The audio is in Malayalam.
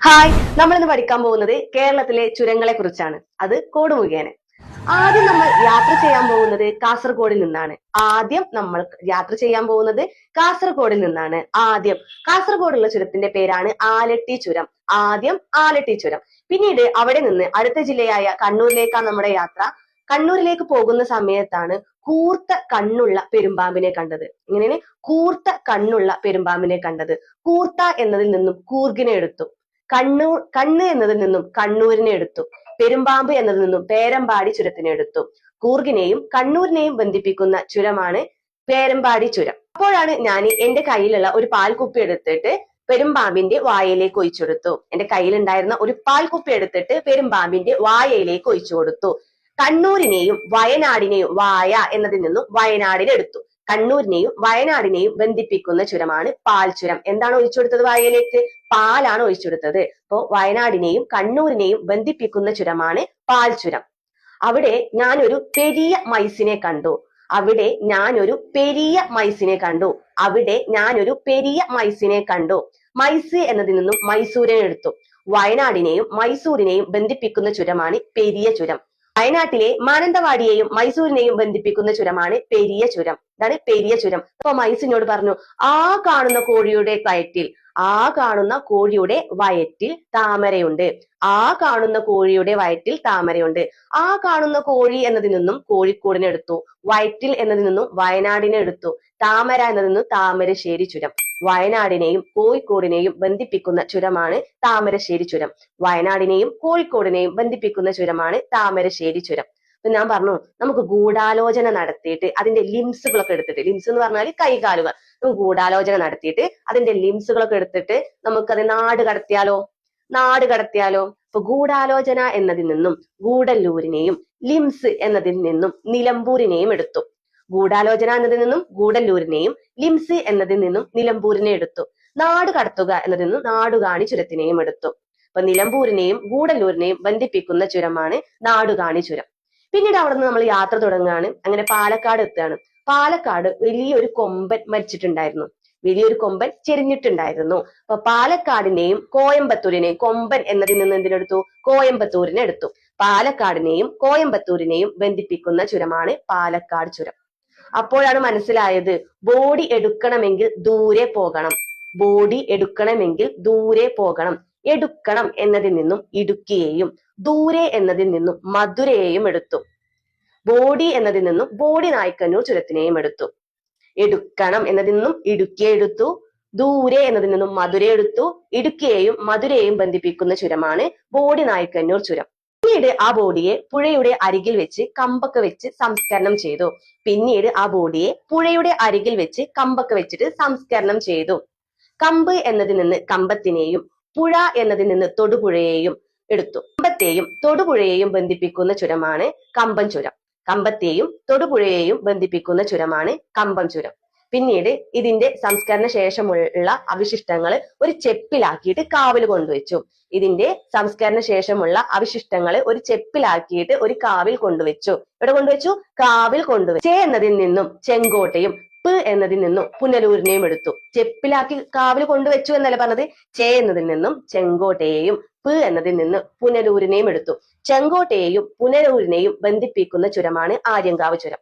ഹായ്, നമ്മളിന്ന് പഠിക്കാൻ പോകുന്നത് കേരളത്തിലെ ചുരങ്ങളെ കുറിച്ചാണ്. അത് കോഡ് മുഖേന. ആദ്യം നമ്മൾ യാത്ര ചെയ്യാൻ പോകുന്നത് കാസർഗോഡിൽ നിന്നാണ്. കാസർഗോഡുള്ള ചുരത്തിന്റെ പേരാണ് ആലട്ടി ചുരം. ആലട്ടി ചുരം. പിന്നീട് അവിടെ നിന്ന് അടുത്ത ജില്ലയായ കണ്ണൂരിലേക്കാണ് നമ്മുടെ യാത്ര. കണ്ണൂരിലേക്ക് പോകുന്ന സമയത്താണ് കൂർത്ത കണ്ണുള്ള പെരുമ്പാമ്പിനെ കണ്ടത്. ഇങ്ങനെയാണ് കൂർത്ത കണ്ണുള്ള പെരുമ്പാമ്പിനെ കണ്ടത്. കൂർത്ത എന്നതിൽ നിന്നും കൂർഗിനെ എടുത്തു. കണ്ണ് എന്നതിൽ നിന്നും കണ്ണൂരിനെ എടുത്തു. പെരുമ്പാമ്പ് എന്നതിൽ നിന്നും പേരമ്പാടി ചുരത്തിനെ എടുത്തു. കൂർഗിനെയും കണ്ണൂരിനെയും ബന്ധിപ്പിക്കുന്ന ചുരമാണ് പേരമ്പാടി ചുരം. അപ്പോഴാണ് ഞാൻ എന്റെ കയ്യിലുള്ള ഒരു പാൽക്കുപ്പി എടുത്തിട്ട് പെരുമ്പാമ്പിന്റെ വായയിലേക്ക് ഒഴിച്ചെടുത്തു. എന്റെ കയ്യിലുണ്ടായിരുന്ന ഒരു പാൽക്കുപ്പി എടുത്തിട്ട് പെരുമ്പാമ്പിന്റെ വായയിലേക്ക് ഒഴിച്ചു കൊടുത്തു. കണ്ണൂരിനെയും വയനാടിനെയും വായ എന്നതിൽ നിന്നും വയനാടിനെടുത്തു. കണ്ണൂരിനെയും വയനാടിനെയും ബന്ധിപ്പിക്കുന്ന ചുരമാണ് പാൽചുരം. എന്താണ് ഒഴിച്ചു കൊടുത്തത് വായയിലേക്ക്? പാലാണ് ഒഴിച്ചു കൊടുത്തത്. അപ്പോ വയനാടിനെയും കണ്ണൂരിനെയും ബന്ധിപ്പിക്കുന്ന ചുരമാണ് പാൽചുരം. അവിടെ ഞാനൊരു പെരിയ മൈസിനെ കണ്ടു. മൈസ് എന്നതിൽ നിന്നും മൈസൂരിനെ എടുത്തു. വയനാടിനെയും മൈസൂരിനെയും ബന്ധിപ്പിക്കുന്ന ചുരമാണ് പെരിയ ചുരം. വയനാട്ടിലെ മാനന്തവാടിയെയും മൈസൂരിനെയും ബന്ധിപ്പിക്കുന്ന ചുരമാണ് പെരിയ ചുരം. ഇതാണ് പെരിയ ചുരം. അപ്പൊ മൈസിനോട് പറഞ്ഞു, ആ കാണുന്ന കോഴിയുടെ വയറ്റിൽ താമരയുണ്ട്. ആ കാണുന്ന കോഴി എന്നതിൽ നിന്നും കോഴിക്കോടിനെ എടുത്തു. വയറ്റിൽ എന്നതിൽ നിന്നും വയനാടിനെ എടുത്തു. താമര എന്നതിൽ നിന്നും താമരശ്ശേരി ചുരം. വയനാടിനെയും കോഴിക്കോടിനെയും ബന്ധിപ്പിക്കുന്ന ചുരമാണ് താമരശ്ശേരി ചുരം. അപ്പൊ ഞാൻ പറഞ്ഞു, നമുക്ക് ഗൂഢാലോചന നടത്തിയിട്ട് അതിന്റെ ലിംസുകളൊക്കെ എടുത്തിട്ട്, ലിംസ് എന്ന് പറഞ്ഞാൽ കൈകാലുകൾ, നമുക്ക് ഗൂഢാലോചന നടത്തിയിട്ട് അതിന്റെ ലിംസുകളൊക്കെ എടുത്തിട്ട് നമുക്കത് നാട് കടത്തിയാലോ. അപ്പൊ ഗൂഢാലോചന എന്നതിൽ നിന്നും ഗൂഡല്ലൂരിനെയും ലിംസ് എന്നതിൽ നിന്നും നിലമ്പൂരിനെയും എടുത്തു. ഗൂഢാലോചന എന്നതിൽ നിന്നും ഗൂഡല്ലൂരിനെയും ലിംസ് എന്നതിൽ നിന്നും നിലമ്പൂരിനെ എടുത്തു. നാട് കടത്തുക എന്നതിൽ നിന്നും നാടുകാണി ചുരത്തിനെയും എടുത്തു. അപ്പൊ നിലമ്പൂരിനെയും ഗൂഡല്ലൂരിനെയും ബന്ധിപ്പിക്കുന്ന ചുരമാണ് നാടുകാണി ചുരം. പിന്നീട് അവിടെ നിന്ന് നമ്മൾ യാത്ര തുടങ്ങുകയാണ്. അങ്ങനെ പാലക്കാട് എത്തുകയാണ്. പാലക്കാട് വലിയൊരു കൊമ്പൻ മരിച്ചിട്ടുണ്ടായിരുന്നു. ചെരിഞ്ഞിട്ടുണ്ടായിരുന്നു. അപ്പൊ പാലക്കാടിനെയും കോയമ്പത്തൂരിനെയും, കൊമ്പൻ എന്നതിൽ നിന്ന് എന്തിനെടുത്തു? കോയമ്പത്തൂരിനെ എടുത്തു. പാലക്കാടിനെയും കോയമ്പത്തൂരിനെയും ബന്ധിപ്പിക്കുന്ന ചുരമാണ് പാലക്കാട് ചുരം. അപ്പോഴാണ് മനസ്സിലായത്, ബോഡി എടുക്കണമെങ്കിൽ ദൂരെ പോകണം. എടുക്കണം എന്നതിൽ നിന്നും ഇടുക്കിയെയും ദൂരെ എന്നതിൽ നിന്നും മധുരയെയും എടുത്തു. ബോഡി എന്നതിൽ നിന്നും ബോഡി നായ്ക്കന്നൂർ ചുരത്തിനെയും എടുത്തു. എടുക്കണം എന്നതിൽ നിന്നും ഇടുക്കിയെ എടുത്തു. ദൂരെ എന്നതിൽ നിന്നും മധുര എടുത്തു. ഇടുക്കിയെയും മധുരയെയും ബന്ധിപ്പിക്കുന്ന ചുരമാണ് ബോഡി നായ്ക്കന്നൂർ ചുരം. പിന്നീട് ആ ബോഡിയെ പുഴയുടെ അരികിൽ വെച്ച് കമ്പൊക്കെ വെച്ച് സംസ്കരണം ചെയ്തു. കമ്പ് എന്നതിൽ നിന്ന് കമ്പത്തിനെയും പുഴ എന്നതിൽ നിന്ന് തൊടുപുഴയെയും എടുത്തു. കമ്പത്തെയും തൊടുപുഴയെയും ബന്ധിപ്പിക്കുന്ന ചുരമാണ് കമ്പം ചുരം. പിന്നീട് ഇതിന്റെ സംസ്കരണ ശേഷമുള്ള അവശിഷ്ടങ്ങൾ ഒരു ചെപ്പിലാക്കിയിട്ട് കാവിൽ കൊണ്ടുവച്ചു. ഇവിടെ കൊണ്ടുവച്ചു, കാവിൽ കൊണ്ടുവച്ചു. ചെ എന്നതിൽ നിന്നും ചെങ്കോട്ടയും പ് എന്നതിൽ നിന്നും പുനലൂരിനെയും എടുത്തു. ചെപ്പിലാക്കി കാവിൽ കൊണ്ടുവച്ചു എന്നല്ല പറഞ്ഞത്. ചെ എന്നതിൽ നിന്നും ചെങ്കോട്ടയെയും പ് എന്നതിൽ നിന്ന് പുനലൂരിനെയും എടുത്തു. ചെങ്കോട്ടയെയും പുനലൂരിനെയും ബന്ധിപ്പിക്കുന്ന ചുരമാണ് ആര്യങ്കാവ് ചുരം.